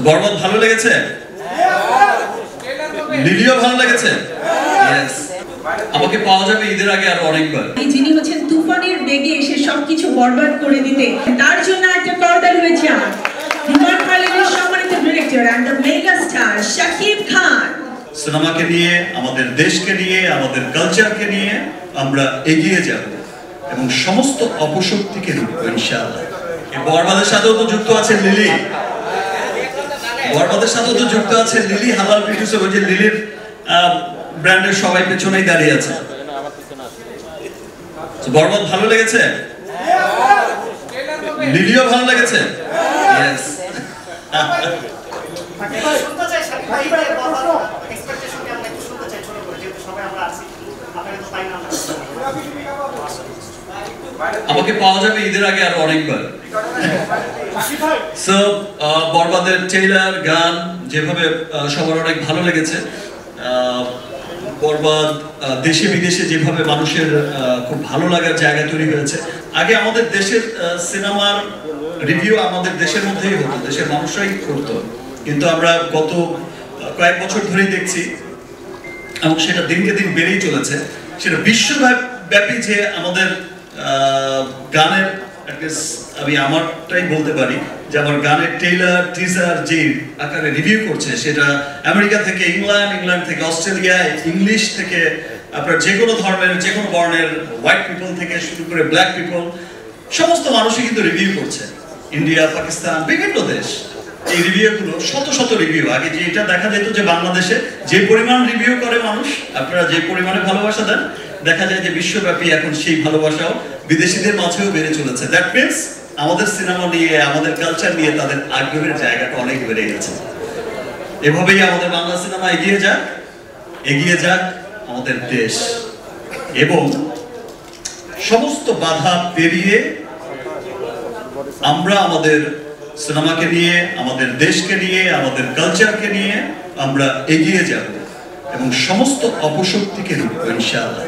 বরবাদ ভালো লেগেছে? লিলিও ভালো লেগেছে? ইয়েস। আমাকে পাওয়া যাবে ঈদের আগে আর অনেকবার। যিনি হচ্ছেন তুফানের বেগে এসে সবকিছু বরবাদ করে দিতে, তার জন্য একটা করতালি হয়েছে বিমান পার্লামেন্টের সম্মানিত director and the mega star Shakib Khan. সিনেমাকে নিয়ে, আমাদের দেশকে নিয়ে, আমাদের কালচারকে নিয়ে আমরা এগিয়ে যাব এবং সমস্ত অপশক্তিকে রুখব ইনশাআল্লাহ। এই বরবাদের সাথেও তো যুক্ত আছে লিলি। বরবাদের সাথেও তো যুক্ত আছে লিলি হালাল প্রডিউসার। ওই যে লিলির ব্র্যান্ডের সবাই পেছনেই দাঁড়িয়ে আছে। বরবাদ ভালো লেগেছে? লিলিও ভালো লেগেছে? ইয়েস। আমাকে পাওয়া যাবে ঈদের আগে আর অনেকবার। সো বরবাদের ট্রেলার, গান যেভাবে সবার অনেক ভালো লেগেছে। বরবাদ দেশে বিদেশে যেভাবে মানুষের খুব ভালো লাগার জায়গা তৈরি হয়েছে। আগে আমাদের দেশের সিনেমার রিভিউ আমাদের দেশের মধ্যেই হতো, দেশের মানুষরাই করতো, কিন্তু আমরা গত কয়েক বছর ধরেই দেখছি এবং সেটা দিনকে দিন বেড়েই চলেছে। সেটা বিশ্বব্যাপী যে আমাদের গানের, আমি আমারটাই বলতে পারি যে আমার গানের ট্রেলার, টিজার যে আকারে রিভিউ করছে, সেটা আমেরিকা থেকে ইংল্যান্ড থেকে অস্ট্রেলিয়া, ইংলিশ থেকে আপনার যে কোনো ধর্মের, যে কোনো বর্ণের, হোয়াইট পিপল থেকে শুরু করে ব্ল্যাক পিপল, সমস্ত মানুষই কিন্তু রিভিউ করছে। ইন্ডিয়া, পাকিস্তান, বিভিন্ন দেশ এই রিভিউগুলো, শত শত রিভিউ। আগে যে এটা দেখা যেত যে বাংলাদেশে যে পরিমাণ রিভিউ করে মানুষ, আপনারা যে পরিমাণে ভালোবাসা দেন, দেখা যায় যে বিশ্বব্যাপী এখন সেই ভালোবাসাও বিদেশিদের মাঝেও বেড়ে চলেছে। দ্যাট মিনস আমাদের সিনেমা নিয়ে, আমাদের কালচার নিয়ে তাদের আগ্রহের জায়গাটা অনেক বেড়ে গেছে। এভাবেই আমাদের বাংলা সিনেমা এগিয়ে যাক আমাদের দেশ, এবং সমস্ত বাধা পেরিয়ে আমরা আমাদের সিনেমাকে নিয়ে, আমাদের দেশকে নিয়ে, আমাদের কালচারকে নিয়ে আমরা এগিয়ে যাব এবং সমস্ত অপশক্তিকে রুখব ইনশাআল্লাহ।